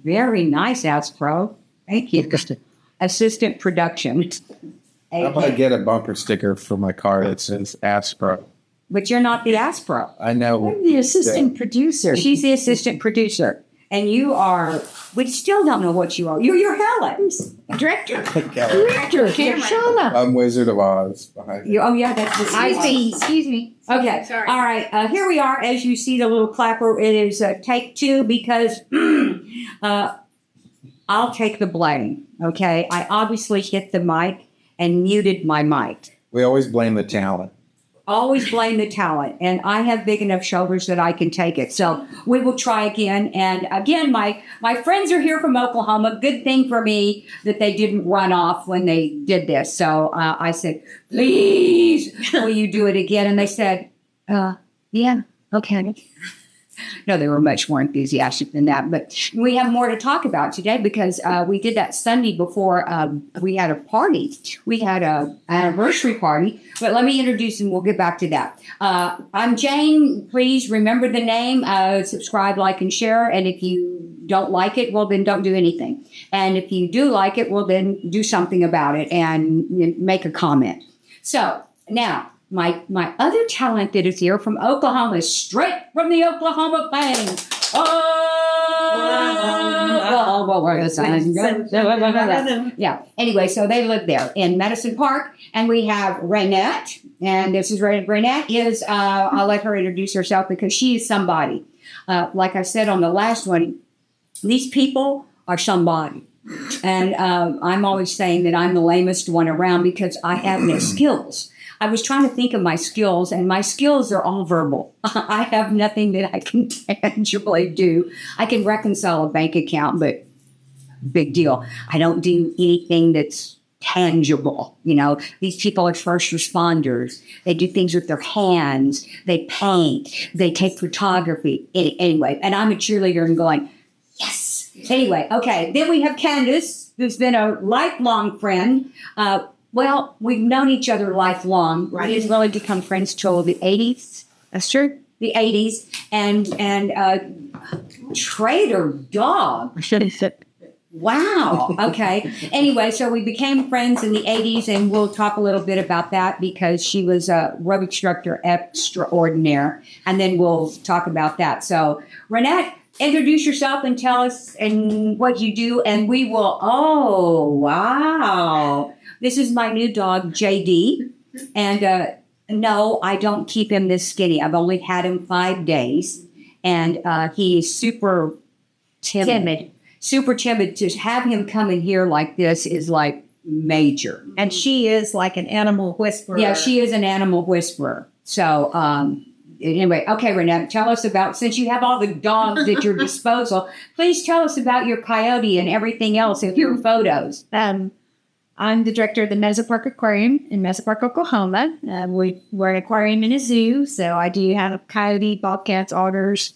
Very nice, Aspro. Thank you. Assistant production. I'm going to get a bumper sticker for my car that says Aspro. But you're not the Aspro. I know. I'm the assistant producer. She's the assistant producer. And you are, we still don't know what you are. You're Helen. Director. Director. Shauna. I'm Wizard of Oz behind You, oh, yeah, that's the Excuse me. Okay. Sorry. All right. Here we are. As you see the little clapper, it is take 2 because I'll take the blame. Okay. I obviously hit the mic and muted my mic. We always blame the talent. Always blame the talent. And I have big enough shoulders that I can take it. So we will try again. And again, my friends are here from Oklahoma. Good thing for me that they didn't run off when they did this. So I said, please, will you do it again? And they said, yeah, okay. No, they were much more enthusiastic than that. But we have more to talk about today because we did that Sunday before we had a party. We had an anniversary party. But let me introduce and we'll get back to that. I'm Jane. Please remember the name. Subscribe, like, and share. And if you don't like it, well, then don't do anything. And if you do like it, well, then do something about it and make a comment. So now, my other talent that is here from Oklahoma, straight from the Oklahoma Plain. Yeah. Anyway, so they live there in Medicine Park, and we have Renette, and this is Renette is. I'll let her introduce herself because she is somebody. Like I said on the last one, these people are somebody. And I'm always saying that I'm the lamest one around because I have no skills. I was trying to think of my skills, and my skills are all verbal. I have nothing that I can tangibly do. I can reconcile a bank account, but big deal. I don't do anything that's tangible. You know, these people are first responders. They do things with their hands. They paint. They take photography. Anyway, and I'm a cheerleader and going, yes. Anyway, okay. Then we have Candace, who's been a lifelong friend. Well, we've known each other lifelong. Right. We didn't really become friends till the 80s. That's true. The 80s. And Trader Dog. Wow. Okay. Anyway, so we became friends in the 80s, and we'll talk a little bit about that because she was a rope instructor extraordinaire. And then we'll talk about that. So, Renette, introduce yourself and tell us and what you do, and we will. Oh, wow. This is my new dog, JD. And no, I don't keep him this skinny. I've only had him 5 days. And he's super timid. Super timid. To have him come in here like this is like major. And she is like an animal whisperer. Yeah, she is an animal whisperer. So, anyway, okay, Renette, tell us about, since you have all the dogs at your disposal, please tell us about your coyote and everything else in your photos. I'm the director of the Medicine Park Aquarium in Medicine Park, Oklahoma. We're an aquarium in a zoo, so I do have coyote, bobcats, otters,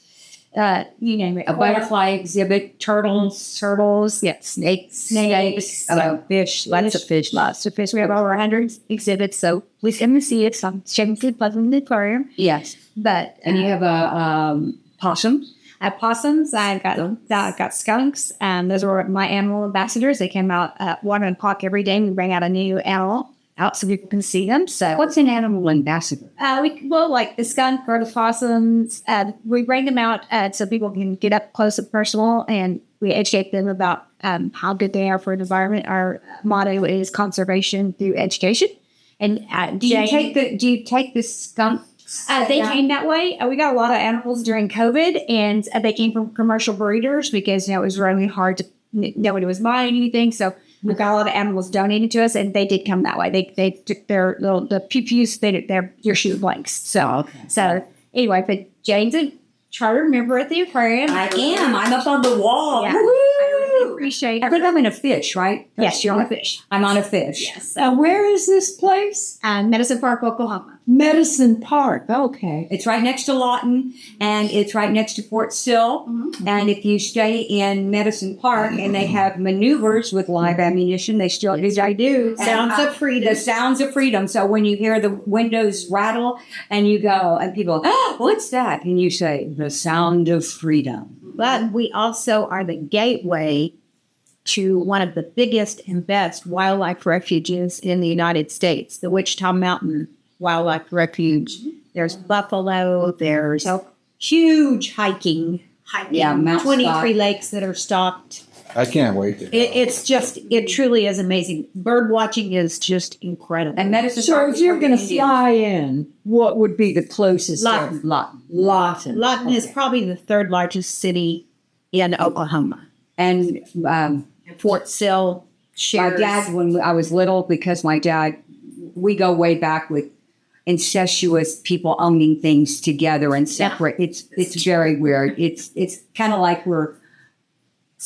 you name it. A butterfly exhibit, turtles, yes, snakes, fish, lots of fish. We have over 100 exhibits, so please come and see it. So I'm checking for the aquarium. Yes. And you have a possum. I have possums. I've got skunks, and those were my animal ambassadors. They came out at 1 o'clock every day. We bring out a new animal out so people can see them. So, what's an animal ambassador? Like the skunk or the possums. We bring them out so people can get up close and personal, and we educate them about how good they are for the environment. Our motto is conservation through education. And do you take the skunk? They came that way. We got a lot of animals during COVID, and they came from commercial breeders because it was really hard to nobody was buying anything. So we got a lot of animals donated to us, and they did come that way. They took their the pew-pews, their shoe blanks. So anyway, but Jane's a charter member at the aquarium. I am. I'm up on the wall. Yeah. I really appreciate it. I think I'm in a fish, right? Yes, you're on a fish. I'm on a fish. Yes. Where is this place? Medicine Park, Oklahoma. Medicine Park. Okay. It's right next to Lawton, and it's right next to Fort Sill. Mm-hmm. And if you stay in Medicine Park and they have maneuvers with live ammunition, they still do. Sounds of freedom. The sounds of freedom. So when you hear the windows rattle and you go, and people go, oh, what's that? And you say, the sound of freedom. But we also are the gateway to one of the biggest and best wildlife refuges in the United States, the Wichita Mountain Wildlife Refuge. There's buffalo, there's huge hiking, Mount 23 Scott. lakes that are stocked. I can't wait. It truly is amazing. Bird watching is just incredible. And Medicine So Park if is you're for going to Indians. fly in, what would be the closest? Lawton. Lawton. Lawton is probably the third largest city in Oklahoma. And Fort Sill my shares. dad, when I was little, because my dad, we go way back with incestuous people owning things together and separate. It's very weird. It's kind of like we're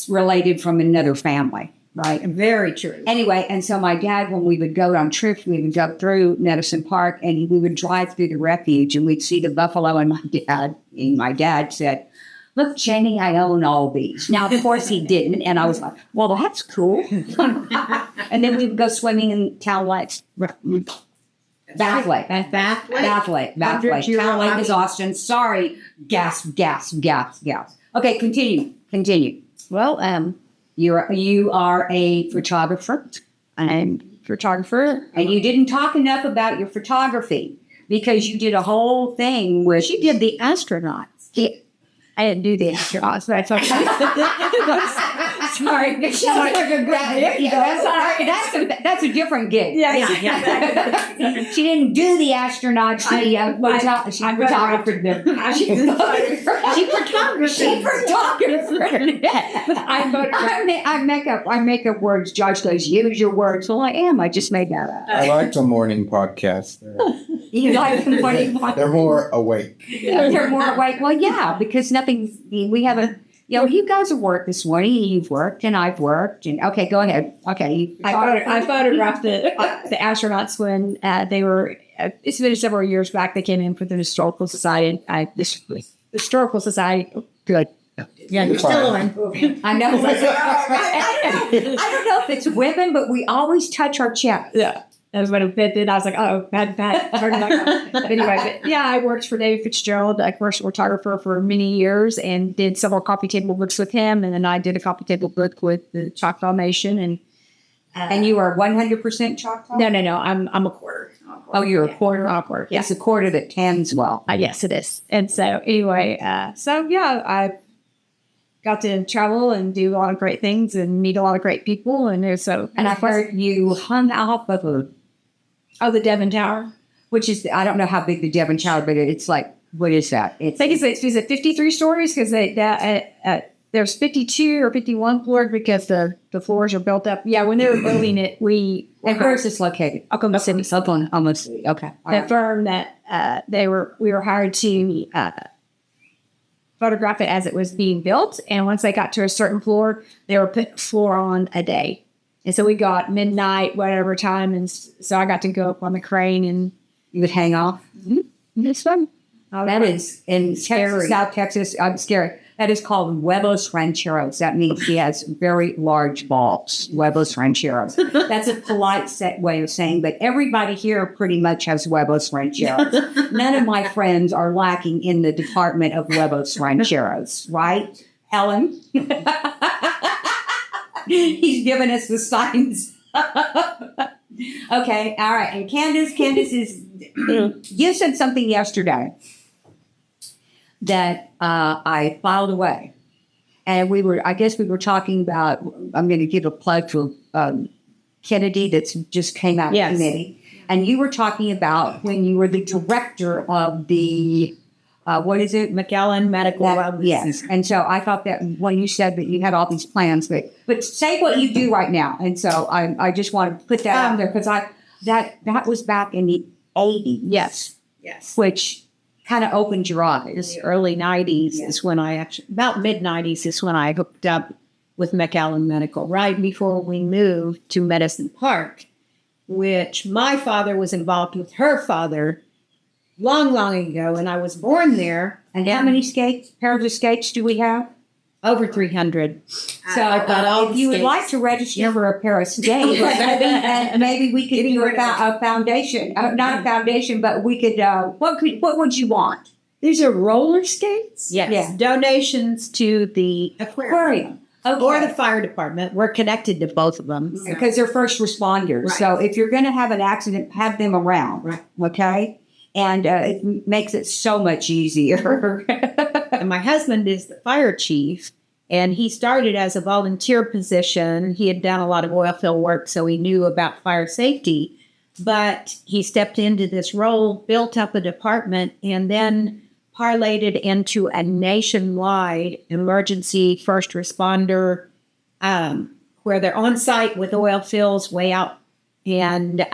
related from another family, right? Very true. Anyway, and so my dad, when we would go on trips, we would go through Medicine Park and we would drive through the refuge and we'd see the buffalo. And my dad said, "Look, Jenny, I own all these." Now, of course, he didn't. And I was like, "Well, that's cool." And then we'd go swimming in Town Lakes. Bath Lake. Bath Lake. Bath Lake. Bath Lake. Town Lake is Austin. Sorry. Gas. Okay, continue. Well, You are a photographer. I'm a photographer. And you didn't talk enough about your photography because you did a whole thing where She did the astronauts. I didn't do the astronauts, but I thought sorry. That's a different gig. Yeah. She didn't do the astronauts. She photographed them. She I make up words. Josh goes, "Use your words." Well, I am. I just made that up. I like the morning podcast. You like the morning podcast? They're more awake. They're more awake. Well, yeah, because nothing. We haven't. You guys have worked this morning. You've worked, and I've worked. And okay, go ahead. Okay, I photographed the astronauts when they were. It's been several years back. They came in for the historical society. Historical society. Good. Yeah, you're still on. I know. I don't know if it's women, but we always touch our chest. Yeah. That was what it did. I was like, oh, bad. But anyway, yeah, I worked for David Fitzgerald, a commercial photographer for many years and did several coffee table books with him. And then I did a coffee table book with the Choctaw Nation. And you are 100% Choctaw? No. I'm a quarter. Oh, you're a quarter? I'm a quarter. Yeah. It's a quarter that tans well. Yes, it is. And so anyway, I got to travel and do a lot of great things and meet a lot of great people. And I heard you hung off of the Devon Tower. which is, I don't know how big the Devon Tower, but it's like, what is that? I think it's 53 stories because there's 52 or 51 floors because the floors are built up. Yeah, when they were building it, and where is this located? Oklahoma City. Oklahoma City. Okay. The firm that we were hired to photograph it as it was being built, and once they got to a certain floor, they were putting a floor on a day. And so we got midnight, whatever time, and so I got to go up on the crane and You would hang off? Mm-hmm. It's fun. That is in Texas, South Texas. I'm scary. That is called huevos rancheros. That means he has very large balls. Huevos rancheros. That's a polite way of saying, but everybody here pretty much has huevos rancheros. None of my friends are lacking in the department of huevos rancheros, right, Helen? He's giving us the signs. Okay, all right. And Candace is, you said something yesterday that I filed away. And I guess we were talking about, I'm going to give a plug to Kennedy that's just came out of committee. And you were talking about when you were the director of the, what is it? McAllen Medical Wellness. Yes. And so I thought that when you said that you had all these plans, but say what you do right now. And so I just want to put that out there because that was back in the 80s. Yes. Which kind of opened your eyes. Early 90s is when about mid 90s is when I hooked up with McAllen Medical, right before we moved to Medicine Park, which my father was involved with her father long ago, and I was born there. And how many pairs of skates do we have? Over 300. So if you would like to register for a pair of skates, maybe we could do a foundation, not a foundation, but we could, what would you want? These are roller skates? Yes. Yeah. Donations to the Aquarium. or the fire department. We're connected to both of them. So. Because they're first responders. Right. So if you're going to have an accident, have them around. Right. Okay? And it makes it so much easier. And my husband is the fire chief, and he started as a volunteer position. He had done a lot of oil field work, so he knew about fire safety. But he stepped into this role, built up a department, and then parlayed it into a nationwide emergency first responder, where they're on site with oil fields way out, and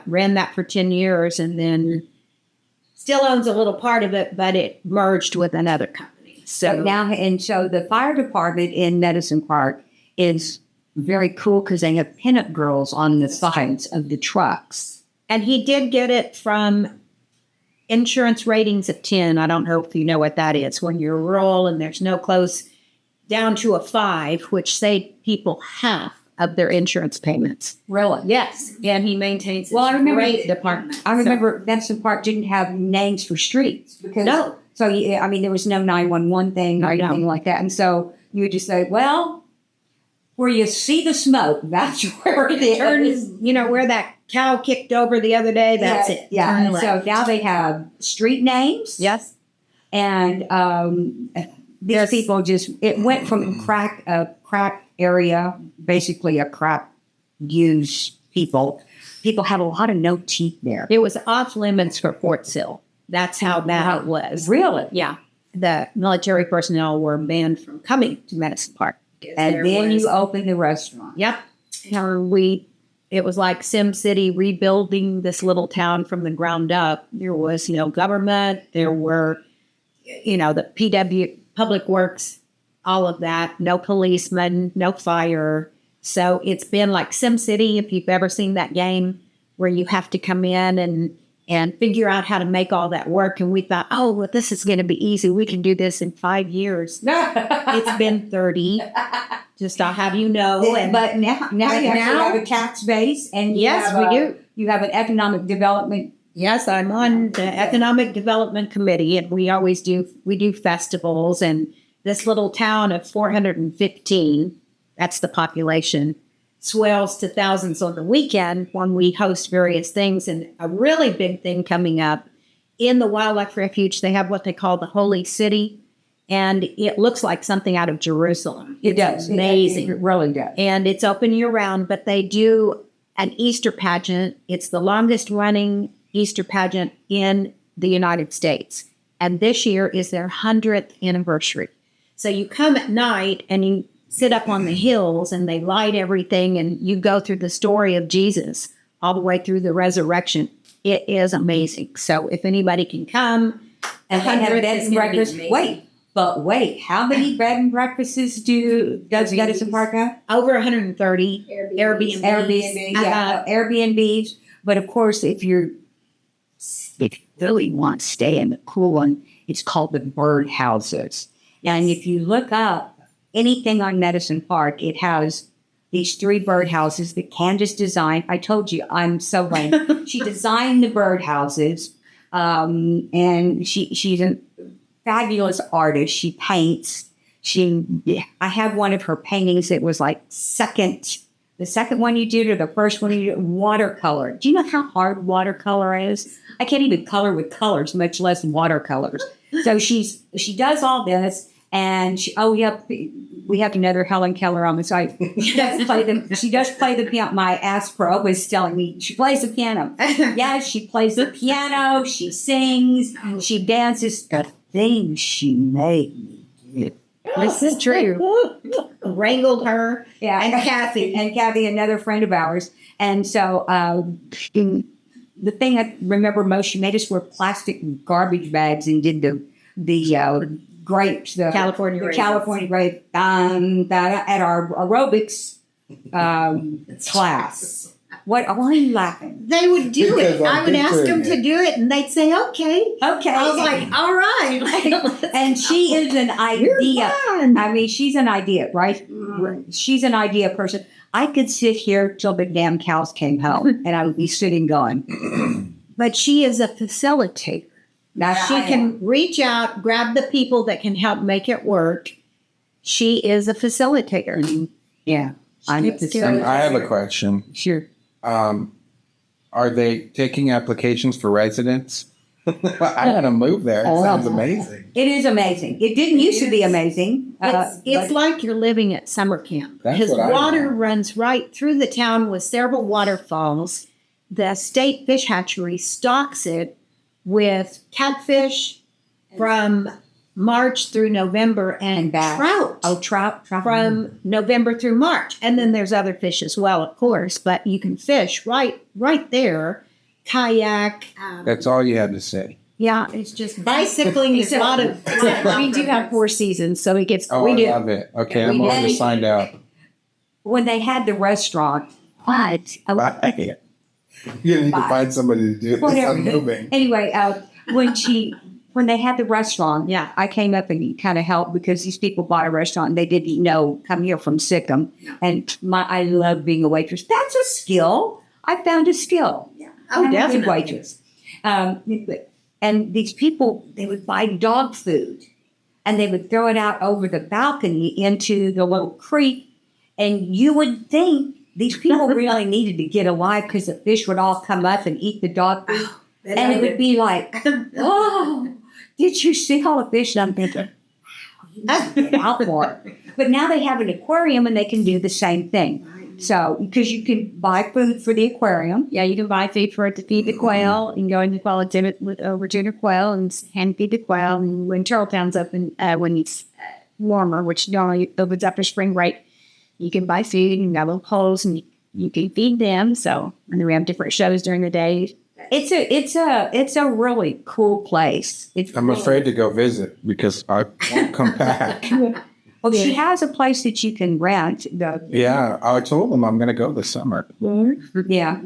ran that for 10 years, and then still owns a little part of it, but it merged with another company. So the fire department in Medicine Park is very cool because they have pinup girls on the sides of the trucks. And he did get it from insurance ratings of 10. I don't know if you know what that is. When you're rural and there's no close, down to a 5, which save people half of their insurance payments. Really? Yes. And he maintains Well, I remember great department. I remember Medicine Park didn't have names for streets. Because, No. So, I mean, there was no 911 thing or anything like that. And so you would just say, well, where you see the smoke, that's where it is. Turn, where that cow kicked over the other day, that's it. Yeah. Turn And so left. now they have street names. Yes. And these people it went from a crack area, basically a crack use people. People had a lot of no teeth there. It was off limits for Fort Sill. That's how that was. Really? Yeah. The military personnel were banned from coming to Medicine Park. And then you open the restaurant. Yep. It was like Sim City rebuilding this little town from the ground up. There was no government. There were, the PW, Public Works, all of that. No policemen, no fire. So it's been like Sim City, if you've ever seen that game, where you have to come in and figure out how to make all that work. And we thought, this is going to be easy. We can do this in 5 years. It's been 30. Just I'll have you know. But now you actually have a tax base, and Yes, we do. You have an economic development. Yes, I'm on the Economic Development Committee, and we always do festivals. And this little town of 415, that's the population, swells to thousands on the weekend when we host various things. And a really big thing coming up in the wildlife refuge, they have what they call the Holy City. And it looks like something out of Jerusalem. It does. Amazing. It really does. And it's open year round, but they do an Easter pageant. It's the longest running Easter pageant in the United States. And this year is their 100th anniversary. So you come at night and you sit up on the hills and they light everything and you go through the story of Jesus all the way through the resurrection. It is amazing. So if anybody can come, And they have 100 bed is and gonna be breakfast. amazing. Wait, how many bed and breakfasts does Medicine Park have? Over 130 Airbnbs. Airbnbs. But of course, if you really want to stay in the cool one, it's called the bird houses. And if you look up anything on Medicine Park, it has these 3 bird houses that Candace designed. I told you, I'm so lame. She designed the bird houses, and she's a fabulous artist. She paints. I have one of her paintings that was like the second one you did or the first one you did, watercolor. Do you know how hard watercolor is? I can't even color with colors, much less watercolors. So she does all this, and we have another Helen Keller on the side. She does play the piano. My ass pro was telling me she plays the piano. Yes, she plays the piano. She sings. She dances. The things she made me do. This is true. Wrangled her. Yeah, And Kathy. And Kathy, another friend of ours. And so the thing I remember most, she made us wear plastic garbage bags and did the grapes, the California grape at our aerobics class. Why are you laughing? They would do Because it. I'm I would ask them picturing to do it, and they'd say, okay. Okay. I was like, all right. And she is an idea. fun. I mean, she's an idea, right? She's an idea person. I could sit here till the damn cows came home, and I would be sitting going. But she is a facilitator. That's She can reach out, grab the people that can help make it work. She is a facilitator. Yeah. I have a question. Sure. Are they taking applications for residents? I gotta move there. It sounds amazing. It is amazing. It didn't used to be amazing. It's like you're living at summer camp. That's His what I water want. runs right through the town with several waterfalls. The state fish hatchery stocks it with catfish from March through November and bass. trout trout. from November through March. And then there's other fish as well, of course, but you can fish right there. Kayak. That's all you have to say. Yeah, it's just bicycling is a lot of. We do have 4 seasons, so it gets. Oh, we I do. love it. Okay, I'm We already do. signed out. When they had the restaurant, but Bye. You need to find somebody to do this. whatever. I'm moving. Anyway, when they had the restaurant, Yeah. I came up and kind of helped because these people bought a restaurant and they didn't know come here from Sikkim. And I love being a waitress. That's a skill. I found a skill. Oh, I'm a good definitely. waitress. And these people, they would buy dog food and they would throw it out over the balcony into the little creek. And you would think these people really needed to get alive because the fish would all come up and eat the dog food. And it would be like, oh, did you see all the fish? And I'm thinking, get out for it. But now they have an aquarium and they can do the same thing. So, because you can buy food for the aquarium. Yeah, you can buy food for it to feed the quail. You can go into quail over to the quail and hand feed the quail. And when Turtletown's open, when it's warmer, which normally opens after spring break, you can buy food and got little poles and you can feed them. So, and then we have different shows during the day. It's a really cool place. I'm afraid to go visit because I won't come back. Well, she has a place that you can rent. Yeah, I told them I'm going to go this summer. Yeah,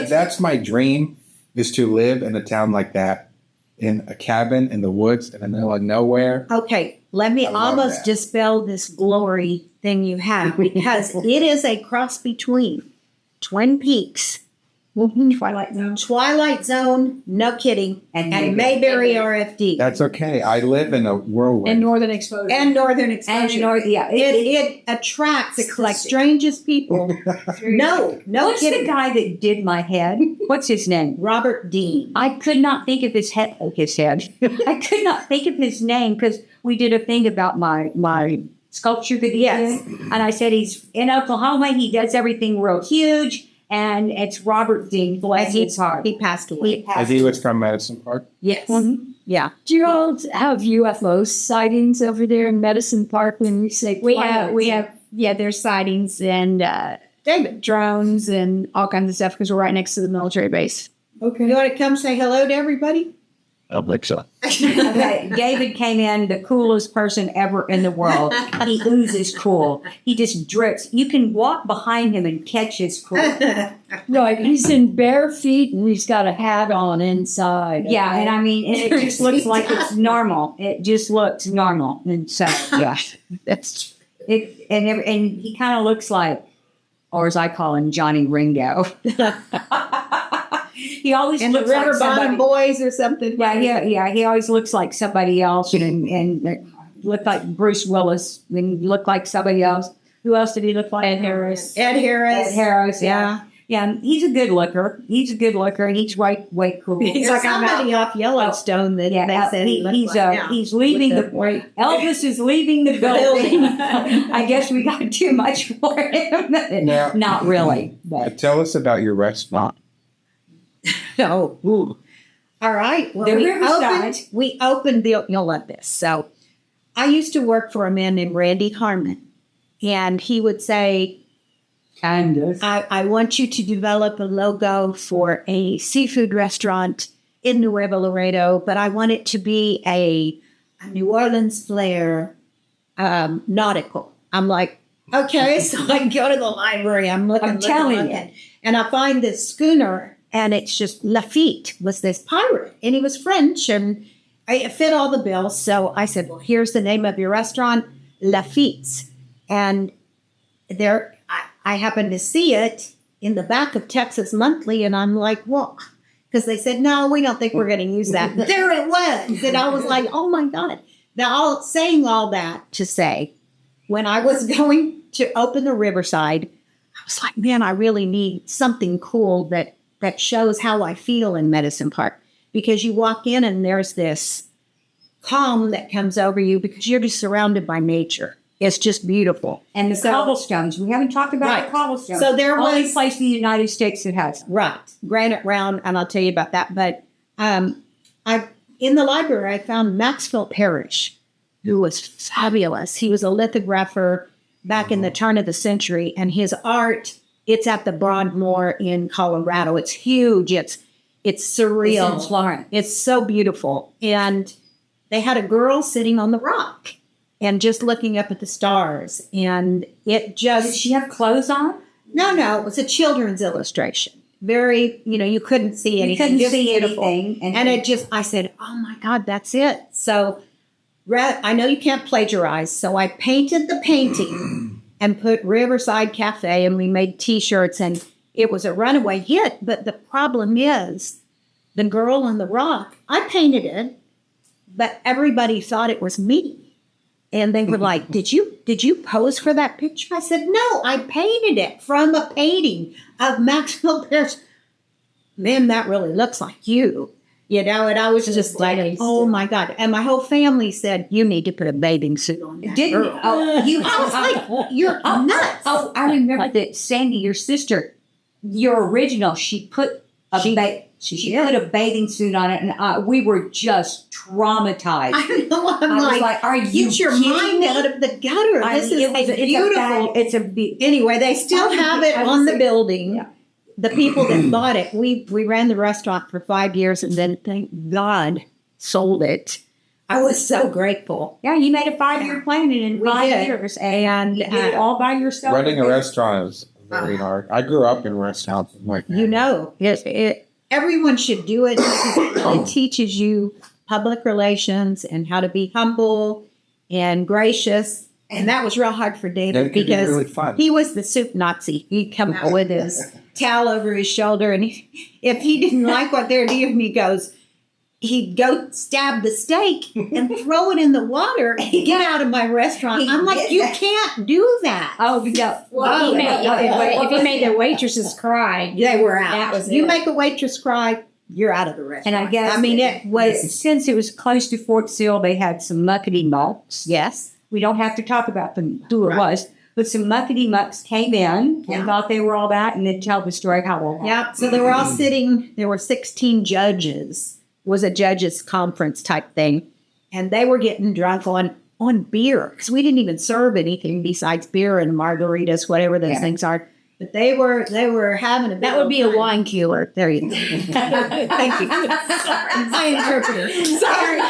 That's my dream, is to live in a town like that, in a cabin in the woods in the middle of nowhere. Okay, let me I love almost that. dispel this glory thing you have because it is a cross between Twin Peaks, Twilight Zone, no kidding, and Mayberry RFD. That's okay. I live in a whirlwind. And Northern Exposure. and Northern Exposure. It attracts the strangest people. No What's the kidding. guy that did my head? What's his name? Robert Dean. I could not think of his head. I could not think of his name because we did a thing about my sculpture that he did. And I said he's in Oklahoma. He does everything real huge. And it's Robert Dean. Bless his heart. He passed away. As he was from Medicine Park. Yes. Mm-hmm. Yeah. Do you all have UFO sightings over there in Medicine Park when you say we have there's sightings and David, drones and all kinds of stuff because we're right next to the military base. okay. You want to come say hello to everybody? I don't think so. Okay, David came in, the coolest person ever in the world. He oozes cool. He just drips. You can walk behind him and catch his cool. No, he's in bare feet and he's got a hat on inside. Yeah, and I mean, and it just looks like it's normal. It just looks normal. And so, yeah, That's it, and he kind of looks like, or as I call him, Johnny Ringo. He always And the looks like River Bottom somebody. Boys or something. Yeah. He always looks like somebody else, and looked like Bruce Willis, and looked like somebody else. Who else did he look like? Ed Harris. Ed Harris. Ed Harris. Yeah. Yeah, he's a good looker. And he's way cool. He's like somebody off Yellowstone that they said he looked he's like. he's leaving the Elvis is leaving the building. I guess we got too much for him. Now- Not really, but Tell us about your restaurant. Oh, ooh. All right. Well, The Riverside. we opened you'll love this. So I used to work for a man named Randy Harmon, and he would say, I want you to develop a logo for a seafood restaurant in Nuevo Laredo, but I want it to be a New Orleans flair, nautical. I'm like, okay, so I go to the library. I'm looking, and I find this schooner, and it's just Lafitte was this pirate, and he was French, and it fit all the bills. So I said, well, here's the name of your restaurant, Lafitte's, and I happened to see it in the back of Texas Monthly, and I'm like, well, because they said, no, we don't think we're going to use that. There it was. And I was like, oh my God. Now, saying all that to say, when I was going to open the Riverside, I was like, man, I really need something cool that shows how I feel in Medicine Park. Because you walk in and there's this calm that comes over you because you're just surrounded by nature. It's just beautiful. And the cobblestones. We haven't talked about Right. the cobblestones. So there Only was place in the United States that has them. right granite round, and I'll tell you about that. But I in the library I found Maxwell Parrish, who was fabulous. He was a lithographer back in the turn of the century, and his art, it's at the Broadmoor in Colorado. It's huge. It's surreal. It's in Florence. It's so beautiful. And they had a girl sitting on the rock and just looking up at the stars. And it just... Did she have clothes on? No, it was a children's illustration. Very, you couldn't see anything. You couldn't just see beautiful. anything. And it just, I said, oh my God, that's it. So I know you can't plagiarize. So I painted the painting and put Riverside Cafe, and we made T-shirts, and it was a runaway hit. But the problem is the girl on the rock, I painted it, but everybody thought it was me. And they were like, did you pose for that picture? I said, no, I painted it from a painting of Maxwell Parrish. Man, that really looks like you. And I was just like, oh my God. And my whole family said, you need to put a bathing suit on. Didn't you? Oh, you I was like, you're nuts. Oh, I remember that Sandy, your sister, your original, she put a she put a bathing suit on it, and we were just traumatized. I know. I was like, are you get your kidding mind me? out of the gutter. This is beautiful. It's Anyway, they still have it on the building. Yeah. The people that bought it, we ran the restaurant for 5 years, and then thank God sold it. I was so grateful. Yeah, you made a 5-year plan in We 5 did. years, and you did it all by yourself. Running a restaurant is very hard. I grew up in restaurants. Everyone should do it. It teaches you public relations and how to be humble and gracious. And that was real hard for David That could be because really fun. he was the soup Nazi. He'd come out with his towel over his shoulder, and if he didn't like what they're doing, he'd go stab the steak and throw it in the water. Get out of my restaurant. I'm like, you can't do that. Oh, no. Well, if he made the waitresses cry, They were out. That was you it. make a waitress cry, you're out of the restaurant. And I guess, it was since it was close to Fort Sill, they had some muckety mucks. yes. We don't have to talk about who it was, but some muckety mucks came in and thought they were all that, and then tell the story how all that. Yeah. So they were all sitting. There were 16 judges. Was a judges conference type thing, and they were getting drunk on beer because we didn't even serve anything besides beer and margaritas, whatever those things are. But they were having a big that would be a old time. wine cooler. There you go. Thank you. My interpreter. Sorry.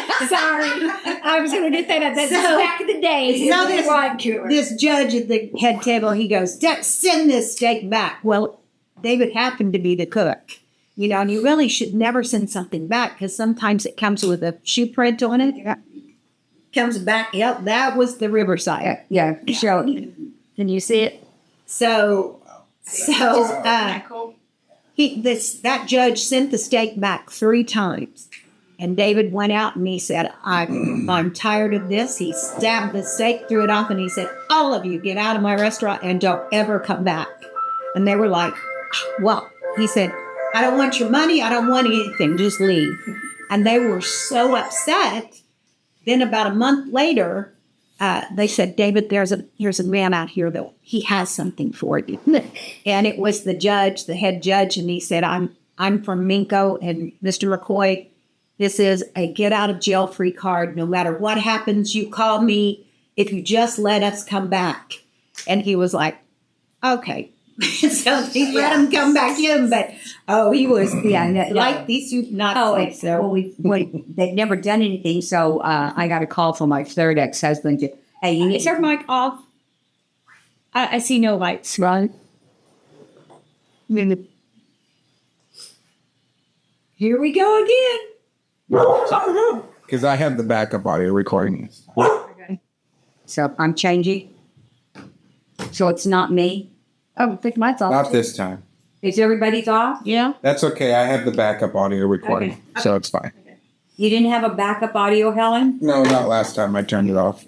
I was going to get that up. That's So- back in the day. so It was this- a wine cooler. This judge at the head table, he goes, send this steak back. Well, David happened to be the cook, and you really should never send something back because sometimes it comes with a shoe print on it. Comes back, yep, that was the Riverside. Yeah, so Can you see it? So that judge sent the steak back 3 times. And David went out and he said, I'm tired of this. He stabbed the steak, threw it off, and he said, all of you get out of my restaurant and don't ever come back. And they were like, well, he said, I don't want your money. I don't want anything. Just leave. And they were so upset. Then about a month later, they said, David, there's a man out here that he has something for you. And it was the judge, the head judge. And he said, I'm from Minko, and Mr. McCoy, this is a get out of jail free card. No matter what happens, you call me if you just let us come back. And he was like, okay. So he let him come back in, but he was like these Nazis. they've never done anything, so I got a call from my third ex-husband. Hey, you need Is our mic off? I see no lights. right? Here we go again. Because I have the backup audio recording this. So I'm changing. So it's not me. Oh, I think mine's off. Not this time. Is everybody's off? Yeah. That's okay. I have the backup audio recording, so it's fine. You didn't have a backup audio, Helen? No, not last time. I turned it off.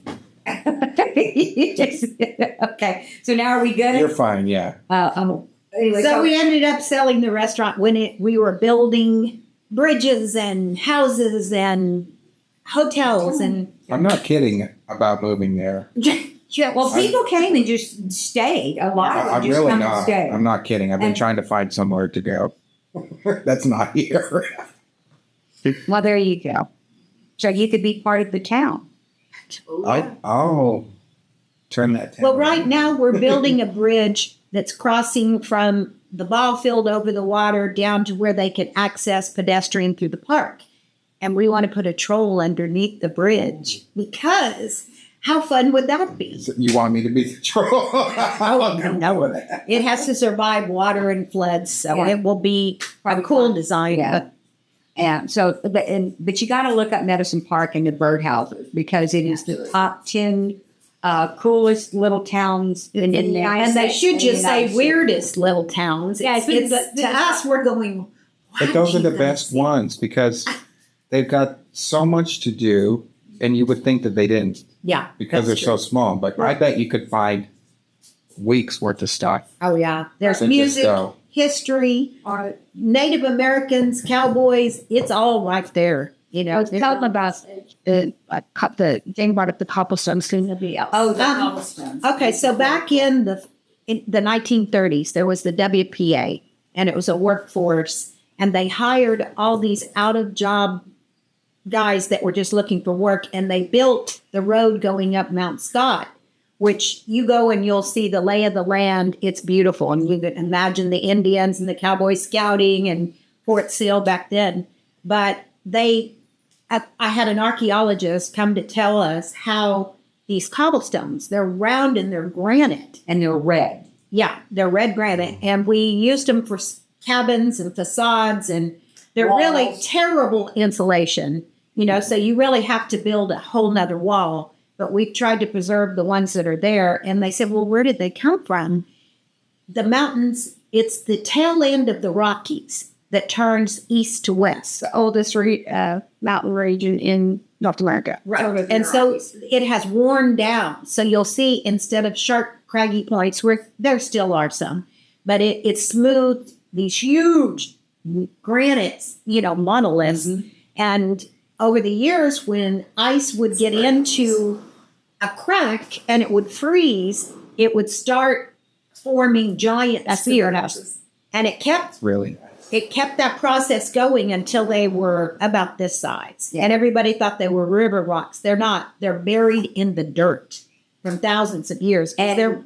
Okay. So now are we good? You're fine. Yeah. Anyway, So we ended up selling the restaurant when we were building bridges and houses and hotels and I'm not kidding about moving there. well, people came and just stayed. A lot of them I'm just really come and not. stayed. I'm not kidding. I've been And- trying to find somewhere to go. That's not here. Well, there you go. So you could be part of the town. Turn that. well, right now we're building a bridge that's crossing from the ball field over the water down to where they can access pedestrian through the park. And we want to put a troll underneath the bridge because how fun would that be? You want me to be the troll? Oh, no. It has to survive water and floods, so it will be a cool design. Yeah. But And so, but you got to look up Medicine Park and the birdhouses because it is the top 10 coolest little towns in the United and they States. should in the just say United States. weirdest little towns. Yeah, To us, we're going, But those are the best ones because they've got so much to do, and you would think that they didn't yeah. because they're that's so true. small. But I bet you could find weeks worth of stuff. Oh, yeah. There's So just music, go. history, Native Americans, cowboys. It's all right there. You I know, was talking about the thing about the cobblestones soon to be out. Oh, the Um, cobblestones. okay, so back in the 1930s, there was the WPA, and it was a workforce, and they hired all these out-of-job guys that were just looking for work, and they built the road going up Mount Scott, which you go and you'll see the lay of the land. It's beautiful, and you can imagine the Indians and the cowboys scouting and Fort Sill back then. But I had an archaeologist come to tell us how these cobblestones, they're round and they're granite. And they're red. Yeah, they're red granite. And we used them for cabins and facades, and they're really Walls. terrible insulation, you know, so you really have to build a whole nother wall. But we've tried to preserve the ones that are there. And they said, well, where did they come from? The mountains, it's the tail end of the Rockies that turns east to west. The oldest mountain region in North America. Right. And so it has worn down. So you'll see instead of sharp, craggy points, where there still are some, but it's smooth, these huge granites, you know, monoliths. And over the years, when ice would get into a crack and it would freeze, it would start forming giant spheres. And it kept Really? that process going until they were about this size. And everybody thought they were river rocks. They're not. They're buried in the dirt from thousands of years. And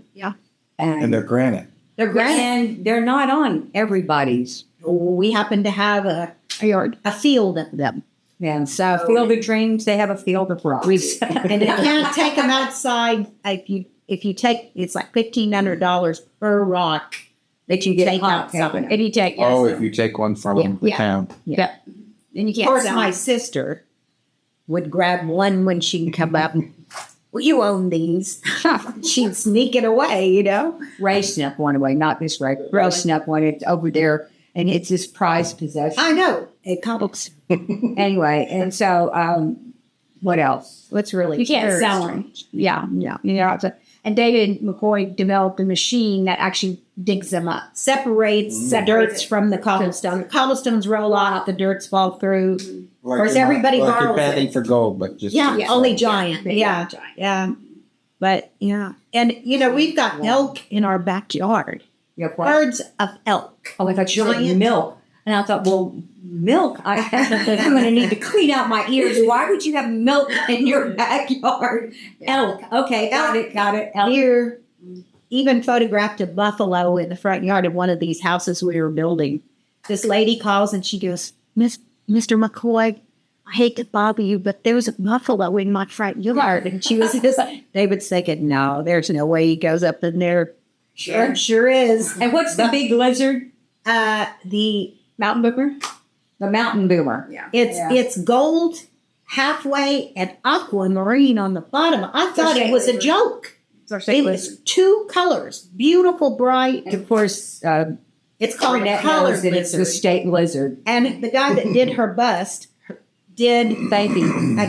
And they're granite. They're granite. And they're not on everybody's. We happen to have a field of them. And so Field of Dreams, they have a field of rocks. And you can't take them outside. If you take, it's like $1,500 per rock that you Get take hot outside. And you take Oh, if you take one from the town. yeah. And you Of can't course, sell my it. sister would grab one when she'd come up. Well, you own these. She'd sneak it away, you know. Ray snuck one away, not this Ray. Ray snuck one. It's over there, and it's his prized possession. I know. It comes. Anyway, and so what else? What's really You can't sell them. Yeah. Yeah. You know, and David McCoy developed a machine that actually digs them up. separates the dirts from the cobblestone. The cobblestones roll off, the dirts fall through. Like course, you're not- everybody like you're borrows betting it. for gold, but just Yeah, Yeah. only giant. Yeah. Yeah. But yeah. And you know, we've got elk in our backyard. You know, what? Herds of elk. Oh, I thought you were like Giant. milk. And I thought, well, milk, I'm going to need to clean out my ears. Why would you have milk in your backyard? Elk. Okay, got it. Elk. Here, even photographed a buffalo in the front yard of one of these houses we were building. This lady calls and she goes, Mr. McCoy, I hate to bother you, but there's a buffalo in my front yard. And she was just, David's thinking, no, there's no way he goes up in there. Sure is. And what's the big lizard? The Mountain boomer? The mountain boomer. Yeah. It's gold halfway and aquamarine on the bottom. I thought it was a joke. It was two colors, beautiful, bright. And of course, It's called a Renette collared knows that it's the lizard. state lizard. And the guy that did her bust did Baby. a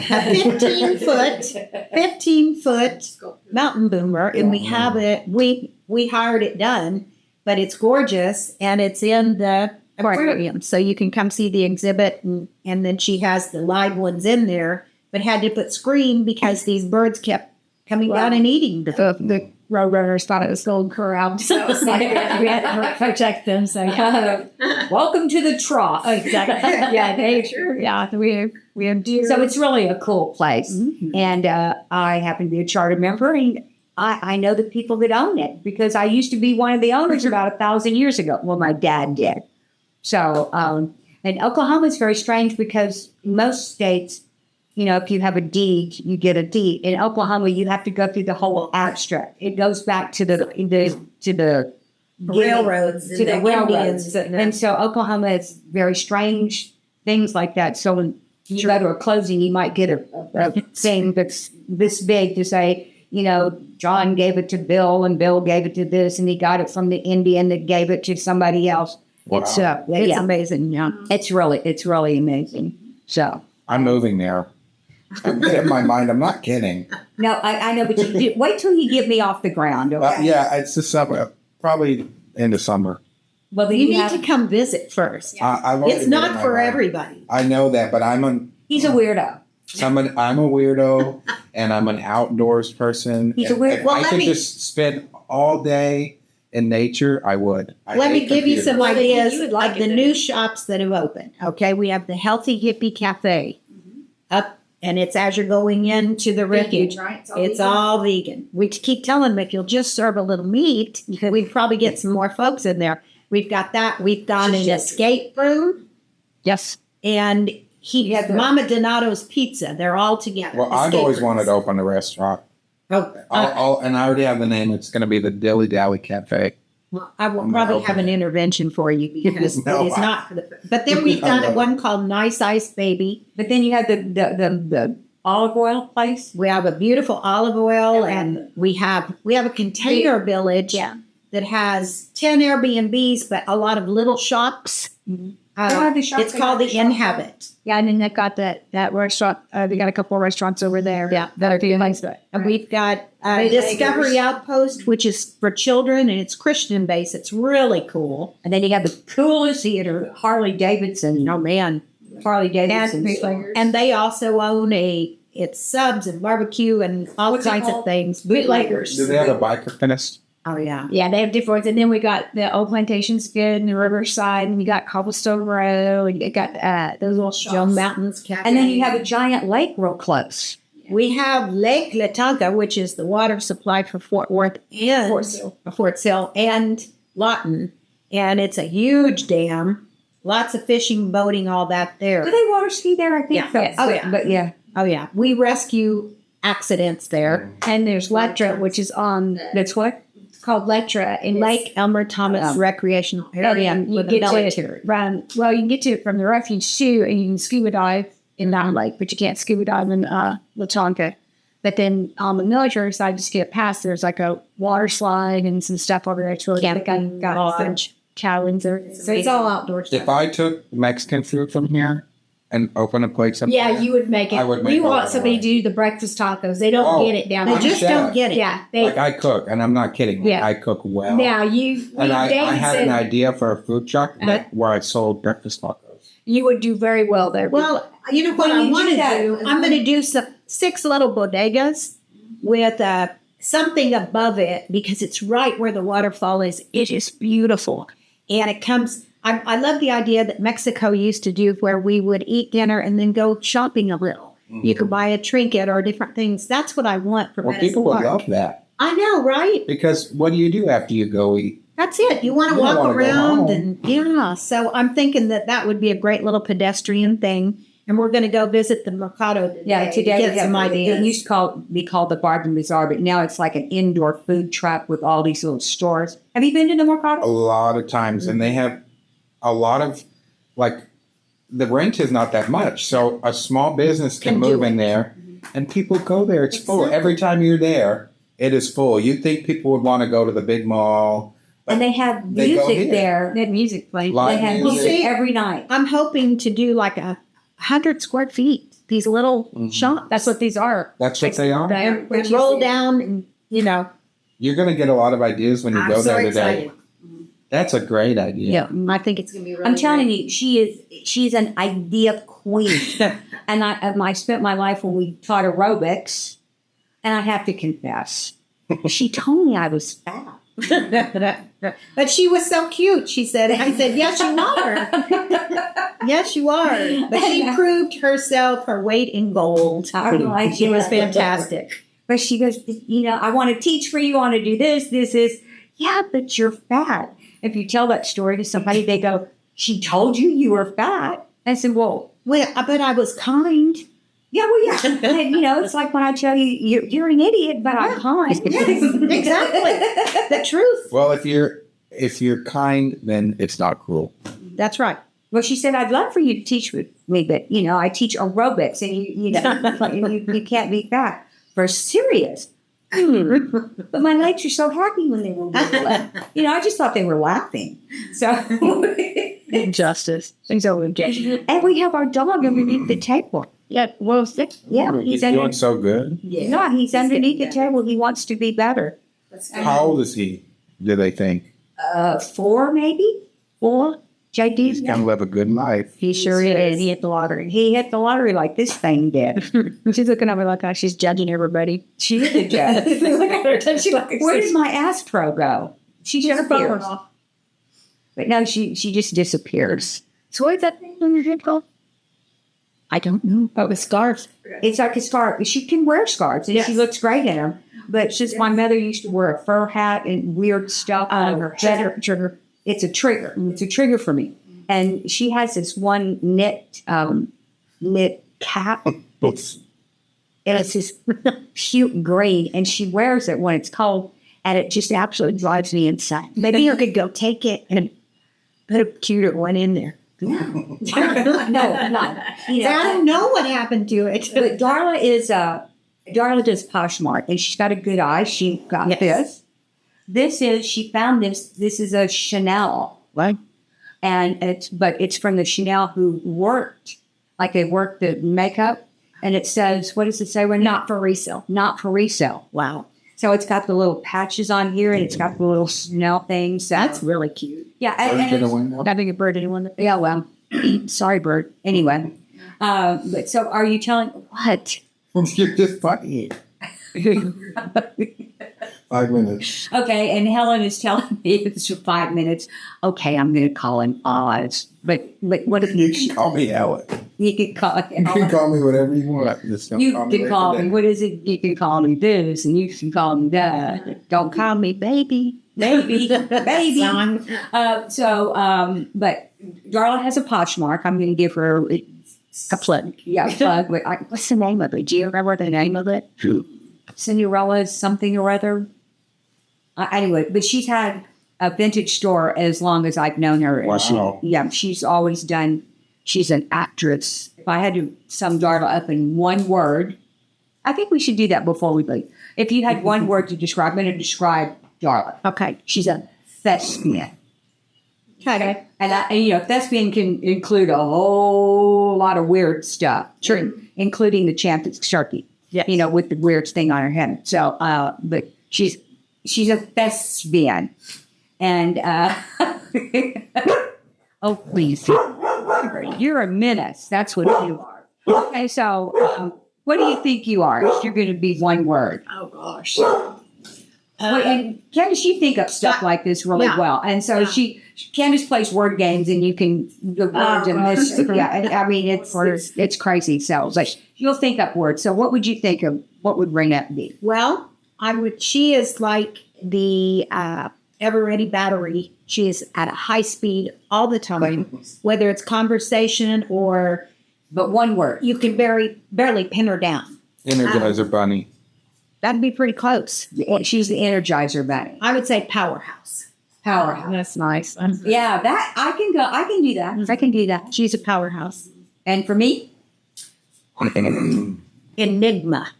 15-foot mountain boomer, and we have it. We hired it done, but it's gorgeous, and it's in the aquarium, so you can come see the exhibit. And then she has the live ones in there, but had to put screen because these birds kept coming down and eating them. The roadrunners thought it was Golden Corral, so it's like we had to protect them. So Welcome to the trough. exactly, we have deer. So it's really a cool place. Mm-hmm. And I happen to be a charter member, and I know the people that own it because I used to be one of the owners about 1,000 years ago. Well, my dad did. So, and Oklahoma is very strange because most states, you know, if you have a deed, you get a deed. In Oklahoma, you have to go through the whole abstract. It goes back to the Railroads to the and the railroads. Indians. And so Oklahoma is very strange things like that. So when you go to a closing, you might get a thing that's this big to say, you know, John gave it to Bill and Bill gave it to this and he got it from the Indian that gave it to somebody else. Wow. So It's yeah, amazing, yeah. it's really amazing. So I'm moving there. In my mind, I'm not kidding. no, I know, but wait till you get me off the ground. Okay? Yeah, it's the summer, probably into summer. Well, then You need have, to come visit first. I've already It's been in not my for mind. everybody. I know that, but I'm he's a weirdo. I'm a weirdo, and I'm an outdoors person. He's a weird- If well, I let could me- just spend all day in nature, I would. I Let me hate give you some computers. ideas you would like of the it new shops that have opened. Okay, we have the Healthy Hippie Cafe up, and it's as you're going into the refuge. right? It's all vegan. We keep telling them if you'll just serve a little meat, we'd probably get some more folks in there. We've got that. We've got an escape room, Yes. and Yeah, the- Mama Donato's Pizza. They're all together. Well, I've Escape always rooms. wanted to open a restaurant. Oh, And I already have the name. It's going to be the Dilly Dally Cafe. I will I'm probably not have an opening. intervention for you because No, it is not for the. But then we've got one called Nice Ice Baby. But then you have the olive oil place. We have a beautiful olive oil, and we have a container village that has 10 Airbnbs, but a lot of little shops. It's called the Inhabit. Yeah, and then they've got that restaurant. They got a couple of restaurants over there. Yeah. that are doing nice. And we've got Big Discovery Lakers. Outpost, which is for children, and it's Christian based. It's really cool. And then you have the coolest theater, Harley Davidson. Oh man! Harley Davidson. And they also own it's subs and barbecue and all What's it kinds of called? things. Bootleggers. Do they have a biker fitness? Oh yeah. Yeah, they have different ones. And then we got the Old Plantation's good and the Riverside, and you got Cobblestone Row, and you got those little shops. Joan Mountains Cafe. And then you have a giant lake real close. We have Lake Latonka, which is the water supply for Fort Worth and Fort Sill and Lawton. And it's a huge dam. Lots of fishing, boating, all that Do there. they water ski there? I think Yeah. so. Yes. Oh, Yeah. But yeah. Oh, yeah. We rescue accidents there. And there's Letra, which is on, That's what? it's called Letra. And Lake Elmer Thomas Recreational Area you with get the to military. well, you can get to it from the refuge too, and you can scuba dive in that lake, but you can't scuba dive in Latonka. But then on the military side, just get past, there's like a water slide and some stuff over there. It's really Camping got lodge. cabins there. So it's all outdoor stuff. If I took Mexican food from here and opened a place up Yeah, there, you would make it. I would make we it want right somebody away. to do the breakfast tacos. They don't Oh, get it down They I'm there. just chef. don't get it. Yeah, they. like I cook, and I'm not kidding. Yeah. I cook well. Now you, And I David had said an idea for a food truck Uh-huh. where I sold breakfast tacos. you would do very well there. Well, you know what When I you want do to that- do? I'm going to do 6 little bodegas with something above it because it's right where the waterfall is. It is beautiful. And it comes, I love the idea that Mexico used to do where we would eat dinner and then go shopping a little. You could buy a trinket or different things. That's what I want for Well, Medicine people would Park. love that I know, right? because what do you do after you go eat? That's it. You want to You don't walk wanna go around home. and yeah. So I'm thinking that would be a great little pedestrian thing. And we're going to go visit the Mercado today. Yeah, today get we have some ideas. It used to be called the Bargain Bazaar, but now it's like an indoor food truck with all these little stores. Have you been to the A Mercado? lot of times, and they have a lot of like the rent is not that much, so a small business can Can do move in there, and people go there. It's full every time you're there. It is full. You'd think people would want to go to the big mall and they have They go music here. there. They had music playing. Live They have music. music every night. I'm hoping to do like 100 square feet. These little shops. That's what these are. That's what they are. And roll down, and You're going to get a lot lot of ideas when you I'm go so there today. excited. That's a great idea. I think it's gonna be really. I'm telling you, she's an idea queen. And I spent my life when we taught aerobics, and I have to confess, she told me I was fat. But she was so cute. She said, I said, yes, you are. Yes, you are. But she proved herself, her weight in gold. She was fantastic. But she goes, I want to teach for you. I want to do this. This is, yeah, but you're fat. If you tell that story to somebody, they go, she told you were fat. I said, well, But I was kind. yeah, well, yeah. And, it's like when I tell you, you're an idiot, but I'm kind. Yes, exactly. The truth. Well, if you're kind, then it's not cruel. That's right. Well, she said, I'd love for you to teach with me, but, I teach aerobics, and, you can't be fat. For serious. But my legs are so happy when they were little. I just thought they were laughing. So, Injustice. Things over injustice. and we have our dog underneath the table. Yeah, well, Yeah, He's doing so good. No, he's underneath the table. He wants to be better. How old is he, do they think? 4, maybe? 4? He's JD's going to live a good life. He sure is. He hit the lottery. He hit the lottery like this thing did. she's looking at me like she's judging everybody. She is a judge. Look at her. She like, Where did my Astro go? She she had her phone disappears. off. But no, she just disappears. So what is that thing on your head called? I don't know. Oh, with scarves. It's like a scarf. She can wear scarves, and she looks great in them. But since my mother used to wear a fur hat and weird stuff on her head, it's a trigger. It's a trigger for me. And she has this one knit cap. And it's this cute green, and she wears it when it's cold, and it just absolutely drives me insane. Maybe you could go take it and put a cuter one in there. No, not. I don't know what happened to it. But Darla does Poshmark, and she's got a good eye. She got this. She found this. This is a Chanel. What? And it's from the Chanel who worked, like they worked the makeup, and it says, what does it say? When Not for resale. not for resale. Wow. So it's got the little patches on here, and it's got the little Chanel things. So, That's really cute. yeah. Are you And, going to win one? Having a bird, anyone? yeah. Well, sorry, Bert. Anyway, but so are you telling what? You're just funny. 5 minutes. Okay, and Helen is telling me it's for 5 minutes. Okay, I'm going to call him Oz. But what if You can call me Ellen. you can call You can call me whatever you want. Just don't You call me can call me, Resident. what is it? You can call me this, and you can call me that. Don't call me baby, baby, baby. But Darla has a Poshmark. I'm going to give her a plug. Yeah, a plug. What's the name of it? Do you remember the name of it? Cinderella's something or other. Anyway, but she's had a vintage store as long as I've known her. Wow. She's always done. She's an actress. If I had to sum Darla up in one word, I think we should do that before we leave. If you had one word to describe, I'm going to describe Darla. Okay. She's a thespian. Okay. And thespian can include a whole lot of weird stuff. True. Including the champions turkey. Yes. With the weird thing on her head. So, but she's a thespian. And, oh, please. You're a menace. That's what you are. Okay, so what do you think you are? You're going to be one word. Oh, gosh. And Candace, you think up stuff like this really well. And so Candace plays word games, and you can, the words and this, I mean, it's crazy. So, but you'll think up words. So what would you think of, what would Raynette be? Well, she is like the ever-ready battery. She is at a high speed all the time, whether it's conversation or... But one word. You can barely pin her down. Energizer Bunny. That'd be pretty close. She's the Energizer Bunny. I would say powerhouse. Powerhouse. That's nice. Yeah, that I can do that. I can do that. She's a powerhouse. And for me? Enigma.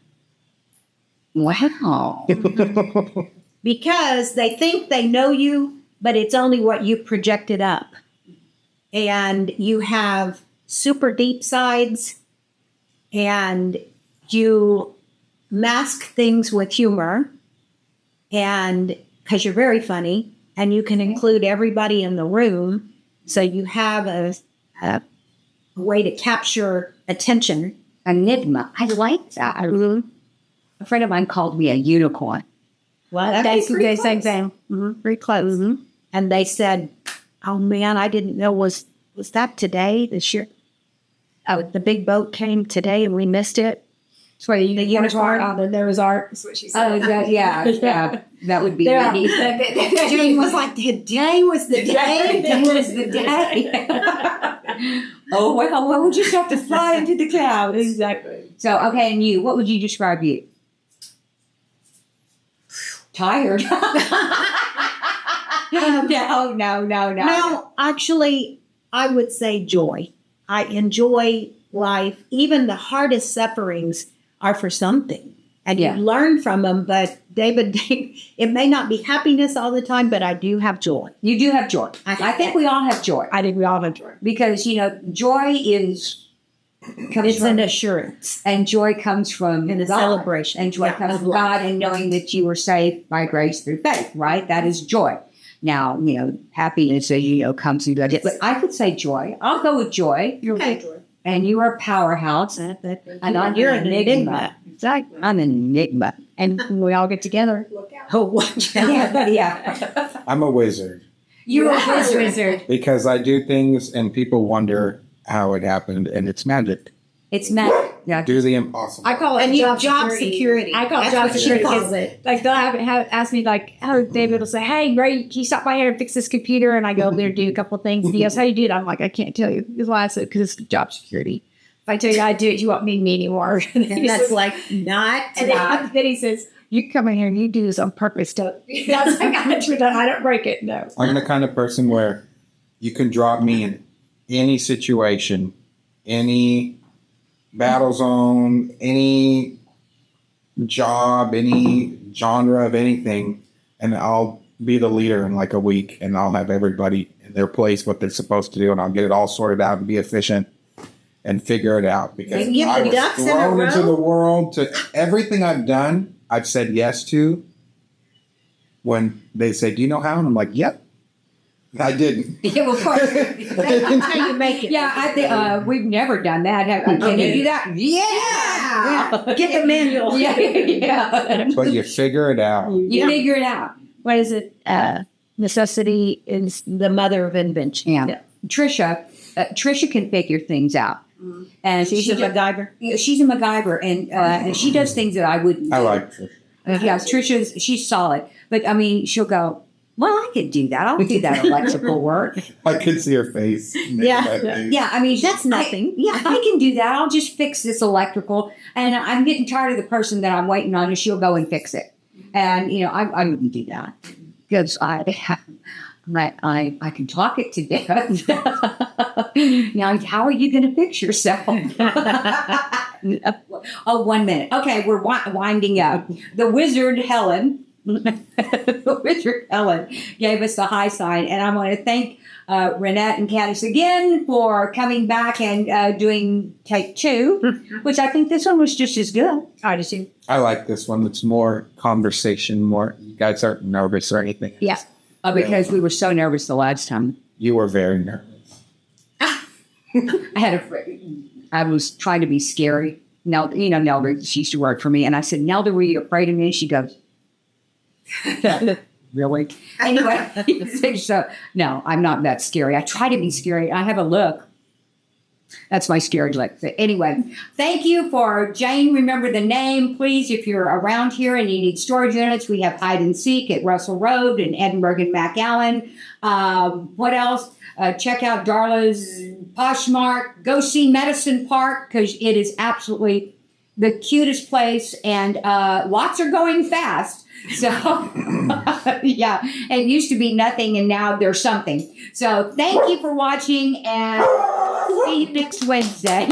Wow. Because they think they know you, but it's only what you projected up. And you have super deep sides, and you mask things with humor, and because you're very funny, and you can include everybody in the room, so you have a way to capture attention. Enigma. I like that. A friend of mine called me a unicorn. Well, They same thing. very close. And they said, "Oh man, I didn't know was that today this year? Oh, the big boat came today and we missed it." That's why the unicorn. unicorn. There was art. That's what she said. Oh, yeah. That would be Yeah. me. Jane was like, "Today was the day." That was the day. Oh, well, we'll just have to fly into the clouds. Exactly. So, okay, and you, what would you describe you? Tired. No. No, actually, I would say joy. I enjoy life. Even the hardest sufferings are for something. And Yeah. you learn from them. But David, it may not be happiness all the time, but I do have joy. You do have joy. I think we all have joy. I think we all have joy. Because, joy It's an assurance and joy comes from and a God. celebration. And joy comes from God and knowing that you were saved by grace through faith, right? That is joy. Now, happiness, comes through that. But I could say joy. I'll go with joy. Okay. And you are a powerhouse. And You're an enigma. Exactly. I'm an enigma. And we all get together. Oh, watch out. Yeah. I'm a wizard You're a wizard. because I do things and people wonder how it happened, and it's magic. It's magic. Yeah. Do the impossible. I call it And you job job security. security. I call it That's job what she security. calls 'Cause, it. Like they'll have ask me like, oh, David will say, "Hey, Ray, can you stop by here and fix this computer?" And I go over there and do a couple of things. And he goes, "How do you do it?" I'm like, "I can't tell you." That's why I said, "Because it's job security. If I tell you how to do it, you won't need me anymore." And that's like not. And then he says, "You come in here and you do this on purpose." Don't. That's like, I don't break it. No. I'm the kind of person where you can drop me in any situation, any battle zone, any job, any genre of anything, and I'll be the leader in like a week, and I'll have everybody in their place, what they're supposed to do, and I'll get it all sorted out and be efficient and figure it out. Because And get I the was ducks in a thrown into row? the world to everything I've done, I've said yes to. When they say, "Do you know how?" And I'm like, "Yep." I didn't. Yeah, well, of course. That's how you make it. Yeah, I think we've never done that. Can you do that? Yeah. Get the manual. Yeah. But you figure it out. You figure it out. What is it? Necessity is the mother of invention. Yeah. Trisha can figure things out. And She's a MacGyver. She's a MacGyver, and she does things that I wouldn't. I do. like Trish. Yeah, she's solid. But I mean, she'll go, "Well, I could do that. I'll do that electrical work." I could see her face. Yeah. Yeah, I mean, That's nothing. I can do that. I'll just fix this electrical. And I'm getting tired of the person that I'm waiting on, and she'll go and fix it. And, I wouldn't do that because I can talk it to death. Now, how are you going to fix yourself? Oh, 1 minute. Okay, we're winding up. The wizard, Helen. The wizard, Helen, gave us the high sign. And I want to thank Renette and Candice again for coming back and doing take 2, which I think this one was just as good. I just do. I like this one. It's more conversation, more. You guys aren't nervous or anything. Yeah. Because we were so nervous the last time. You were very nervous. I was trying to be scary. Nelda, she used to work for me. And I said, "Nelda, were you afraid of me?" And she goes, "Really?" Anyway, so no, I'm not that scary. I try to be scary. I have a look. That's my scary look. But anyway, thank you for Jane. Remember the name, please. If you're around here and you need storage units, we have hide and seek at Russell Road in Edinburgh and McAllen. What else? Check out Darla's Poshmark. Go see Medicine Park because it is absolutely the cutest place, and lots are going fast. So, yeah, it used to be nothing, and now there's something. So, thank you for watching, and see you next Wednesday.